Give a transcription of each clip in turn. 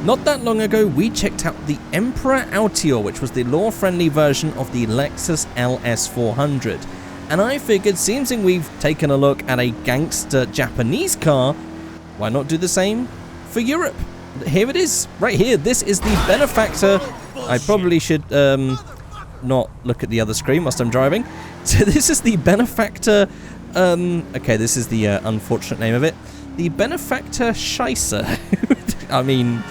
Not that long ago, we checked out the Emperor Altior, which was the law-friendly version of the Lexus LS400. And I figured, since we've taken a look at a gangster Japanese car, why not do the same for Europe? Here it is, right here. This is the Benefactor. I probably should not look at the other screen whilst I'm driving. So this is the Benefactor, okay, this is the unfortunate name of it. The Benefactor Scheisser. I mean,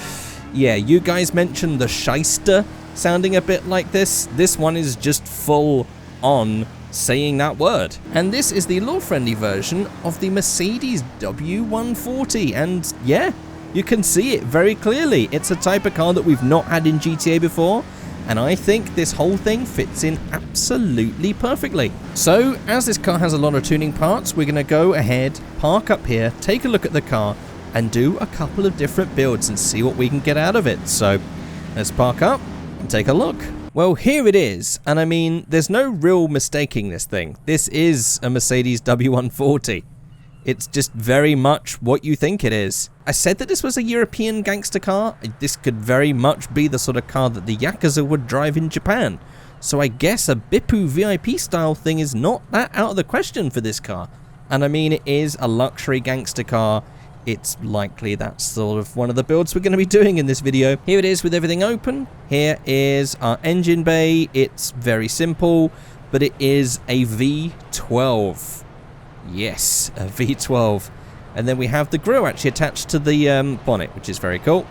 yeah, you guys mentioned the Scheisser sounding a bit like this. This one is just full on saying that word. And this is the law-friendly version of the Mercedes W140. And yeah, you can see it very clearly. It's a type of car that we've not had in GTA before. And I think this whole thing fits in absolutely perfectly. So, as this car has a lot of tuning parts, we're going to go ahead, park up here, take a look at the car, and do a couple of different builds and see what we can get out of it. So, let's park up and take a look. Well, here it is, and I mean, there's no real mistaking this thing. This is a Mercedes W140. It's just very much what you think it is. I said that this was a European gangster car. This could very much be the sort of car that the Yakuza would drive in Japan. So I guess a Bippu VIP style thing is not that out of the question for this car. And I mean, it is a luxury gangster car. It's likely that's sort of one of the builds we're going to be doing in this video. Here it is with everything open. Here is our engine bay. It's very simple, but it is a V12. Yes, a V12. And then we have the grille actually attached to the bonnet, which is very cool.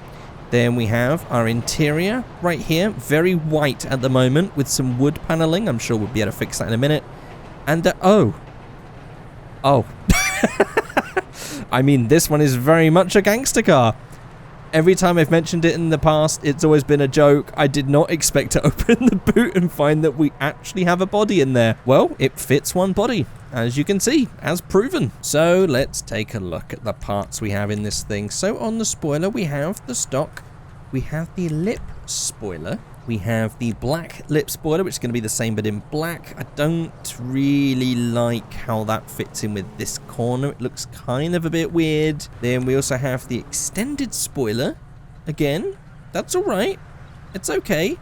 Then we have our interior right here. Very white at the moment with some wood paneling. I'm sure we'll be able to fix that in a minute. And, oh. I mean, this one is very much a gangster car. Every time I've mentioned it in the past, it's always been a joke. I did not expect to open the boot and find that we actually have a body in there. Well, it fits one body, as you can see, as proven. So let's take a look at the parts we have in this thing. So on the spoiler, we have the stock. We have the lip spoiler. We have the black lip spoiler, which is going to be the same but in black. I don't really like how that fits in with this corner. It looks kind of a bit weird. Then we also have the extended spoiler. Again, that's all right. It's okay.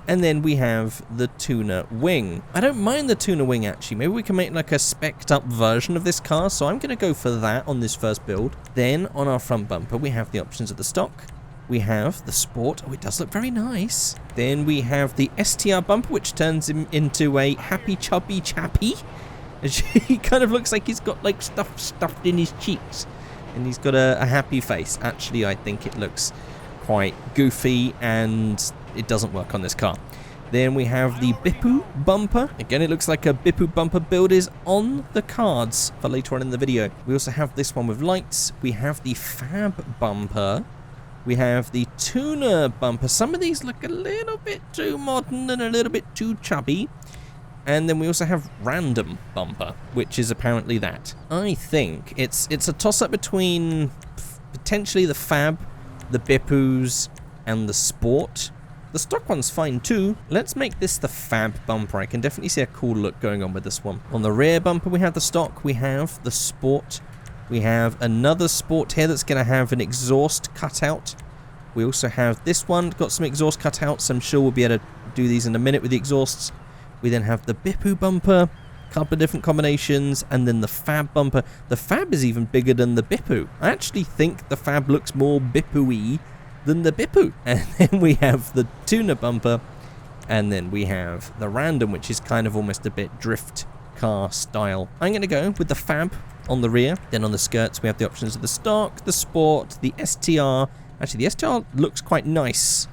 And then we have the tuner wing. I don't mind the tuner wing, actually. Maybe we can make like a spec'd up version of this car. So I'm going to go for that on this first build. Then on our front bumper, we have the options of the stock. We have the sport. Oh, it does look very nice. Then we have the STR bumper, which turns him into a happy chubby chappy. He kind of looks like he's got like stuff stuffed in his cheeks. And he's got a happy face. Actually, I think it looks quite goofy and it doesn't work on this car. Then we have the Bippu bumper. Again, it looks like a Bippu bumper build is on the cards for later on in the video. We also have this one with lights. We have the Fab bumper. We have the tuner bumper. Some of these look a little bit too modern and a little bit too chubby. And then we also have random bumper, which is apparently that. I think it's a toss-up between potentially the Fab, the Bippus, and the Sport. The stock one's fine too. Let's make this the Fab bumper. I can definitely see a cool look going on with this one. On the rear bumper, we have the stock. We have the Sport. We have another Sport here that's going to have an exhaust cutout. We also have this one, got some exhaust cutouts. I'm sure we'll be able to do these in a minute with the exhausts. We then have the Bippu bumper, a couple of different combinations, and then the Fab bumper. The Fab is even bigger than the Bippu. I actually think the Fab looks more Bippu-y than the Bippu. And then we have the tuner bumper, and then we have the random, which is kind of almost a bit drift car style. I'm going to go with the Fab on the rear. Then on the skirts, we have the options of the stock, the Sport, the STR. Actually, the STR looks quite nice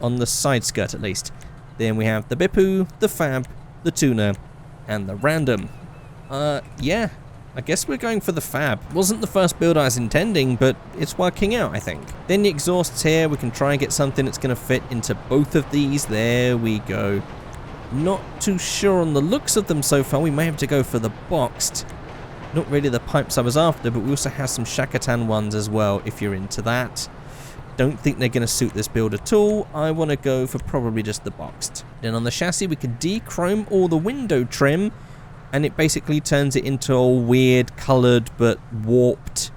on the side skirt, at least. Then we have the Bippu, the Fab, the tuner, and the random. Yeah, I guess we're going for the Fab. Wasn't the first build I was intending, but it's working out, I think. Then the exhausts here. We can try and get something that's going to fit into both of these. There we go. Not too sure on the looks of them so far. We may have to go for the boxed. Not really the pipes I was after, but we also have some Shakatan ones as well, if you're into that. Don't think they're going to suit this build at all. I want to go for probably just the boxed. Then on the chassis, we can dechrome all the window trim, and it basically turns it into a weird coloured but warped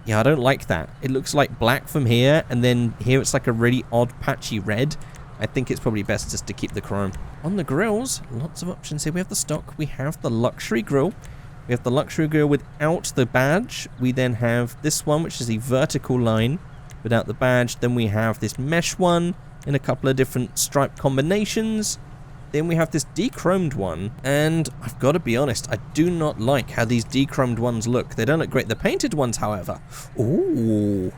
Yeah, I don't like that. It looks like black from here, and then here it's like a really odd patchy red. I think it's probably best just to keep the chrome. On the grills, lots of options here. We have the stock, we have the luxury grill. We have the luxury grill without the badge. We then have this one, which is a vertical line without the badge. Then we have this mesh one in a couple of different stripe combinations. Then we have this dechromed one, and I've got to be honest, I do not like how these dechromed ones look. They don't look great. The painted ones, however, ooh,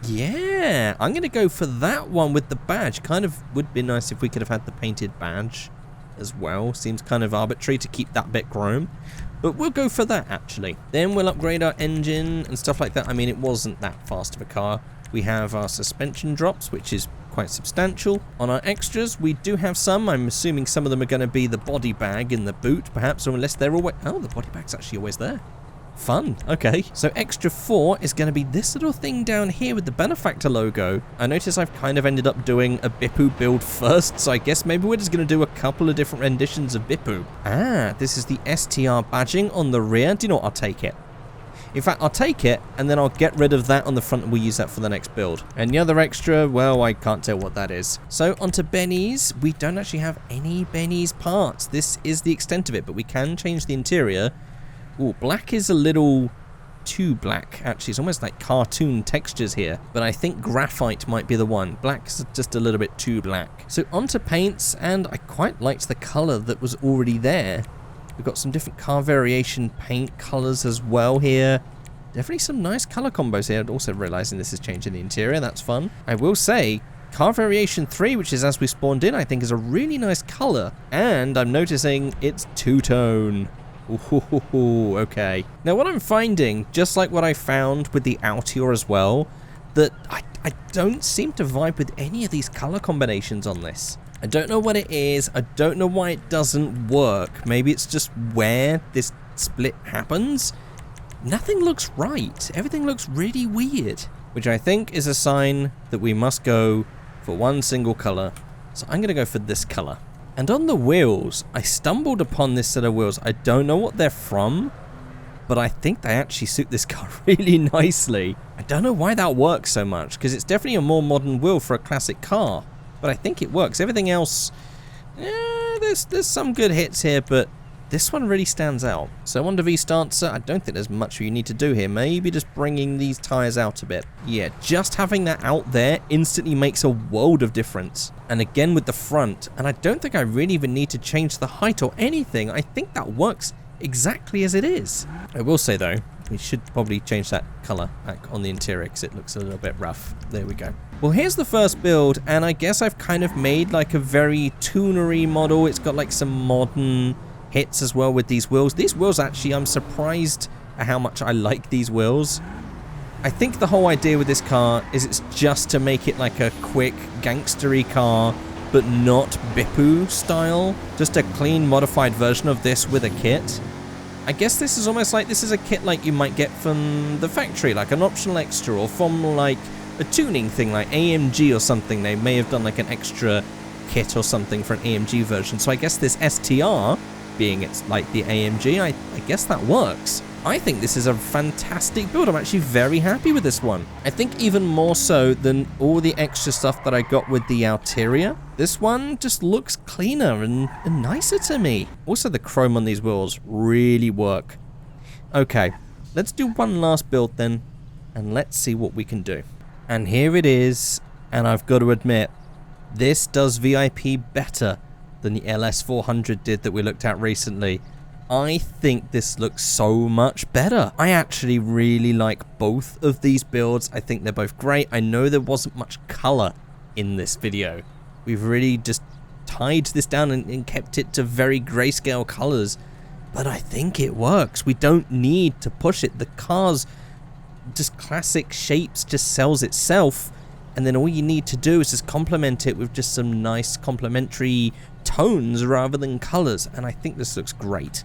yeah, I'm going to go for that one with the badge. Kind of would be nice if we could have had the painted badge as well. Seems kind of arbitrary to keep that bit chrome, but we'll go for that actually. Then we'll upgrade our engine and stuff like that. I mean, it wasn't that fast of a car. We have our suspension drops, which is quite substantial. On our extras, we do have some. I'm assuming some of them are going to be the body bag in the boot, perhaps, or unless they're always... Oh, the body bag's actually always there. Fun. Okay. So extra 4 is going to be this little thing down here with the Benefactor logo. I notice I've kind of ended up doing a Bippu build first, so I guess maybe we're just going to do a couple of different renditions of Bippu. Ah, this is the STR badging on the rear. Do you know what? I'll take it. In fact, I'll take it, and then I'll get rid of that on the front, and we'll use that for the next build. And the other extra, well, I can't tell what that is. So, onto Benny's. We don't actually have any Benny's parts. This is the extent of it, but we can change the interior. Ooh, black is a little too black, actually. It's almost like cartoon textures here, but I think graphite might be the one. Black's just a little bit too black. So, onto paints, and I quite liked the color that was already there. We've got some different car variation paint colors as well here. Definitely some nice color combos here. Also realizing this is changing the interior. That's fun. I will say, car variation 3, which is as we spawned in, I think is a really nice color. And I'm noticing it's two-tone. Ooh, okay. Now what I'm finding, just like what I found with the Altior as well, that I don't seem to vibe with any of these color combinations on this. I don't know what it is. I don't know why it doesn't work. Maybe it's just where this split happens. Nothing looks right. Everything looks really weird, which I think is a sign that we must go for one single color. So I'm going to go for this color. And on the wheels, I stumbled upon this set of wheels. I don't know what they're from, but I think they actually suit this car really nicely. I don't know why that works so much, because it's definitely a more modern wheel for a classic car. But I think it works. Everything else, there's some good hits here, but this one really stands out. So on to V-Stancer, I don't think there's much you need to do here. Maybe just bringing these tyres out a bit. Yeah, just having that out there instantly makes a world of difference. And again with the front, and I don't think I really even need to change the height or anything. I think that works exactly as it is. I will say though, we should probably change that colour back on the interior because it looks a little bit rough. There we go. Well, here's the first build, and I guess I've kind of made like a very tunery model. It's got like some modern hits as well with these wheels. These wheels actually, I'm surprised at how much I like these wheels. I think the whole idea with this car is it's just to make it like a quick gangstery car, but not Bippu style. Just a clean modified version of this with a kit. I guess this is almost like this is a kit like you might get from the factory, like an optional extra, or from like a tuning thing like AMG or something. They may have done like an extra kit or something for an AMG version. So I guess this STR, being it's like the AMG, I guess that works. I think this is a fantastic build. I'm actually very happy with this one. I think even more so than all the extra stuff that I got with the Ulterior. This one just looks cleaner and nicer to me. Also, the chrome on these wheels really work. Okay, let's do one last build then, and let's see what we can do. And here it is, and I've got to admit, this does VIP better than the LS400 did that we looked at recently. I think this looks so much better. I actually really like both of these builds. I think they're both great. I know there wasn't much color in this video. We've really just tied this down and kept it to very grayscale colors, but I think it works. We don't need to push it. The car's just classic shapes just sells itself, and then all you need to do is just complement it with just some nice complementary tones rather than colors, and I think this looks great.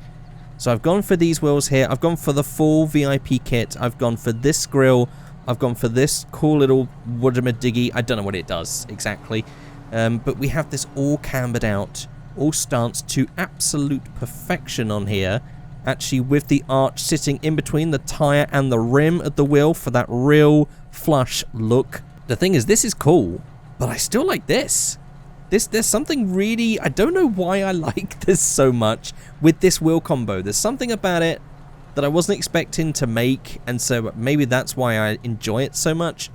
So I've gone for these wheels here. I've gone for the full VIP kit. I've gone for this grille. I've gone for this cool little Woodamadigi. I don't know what it does exactly, but we have this all cambered out, all stanced to absolute perfection on here. actually with the arch sitting in between the tyre and the rim of the wheel for that real flush look. The thing is, this is cool, but I still like this. There's something really, I don't know why I like this so much with this wheel combo. There's something about it that I wasn't expecting to make, and so maybe that's why I enjoy it so much.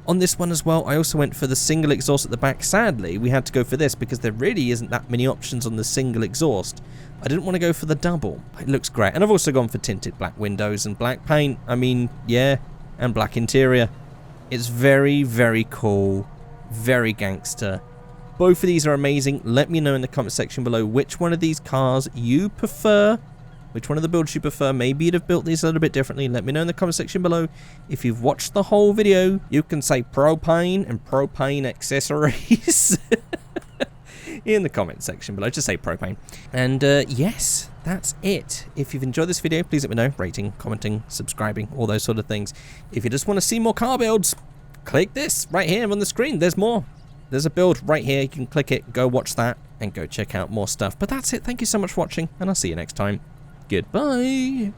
On this one as well, I also went for the single exhaust at the back. Sadly, we had to go for this because there really isn't that many options on the single exhaust. I didn't want to go for the double. It looks great. And I've also gone for tinted black windows and black paint. I mean, yeah, and black interior. It's very, very cool. Very gangster. Both of these are amazing. Let me know in the comment section below which one of these cars you prefer. Which one of the builds you prefer. Maybe you'd have built these a little bit differently. Let me know in the comment section below. If you've watched the whole video, you can say propane and propane accessories in the comment section below. Just say propane. And yes, that's it. If you've enjoyed this video, please let me know. Rating, commenting, subscribing, all those sort of things. If you just want to see more car builds, click this right here on the screen. There's more. There's a build right here. You can click it, go watch that, and go check out more stuff. But that's it. Thank you so much for watching, and I'll see you next time. Goodbye.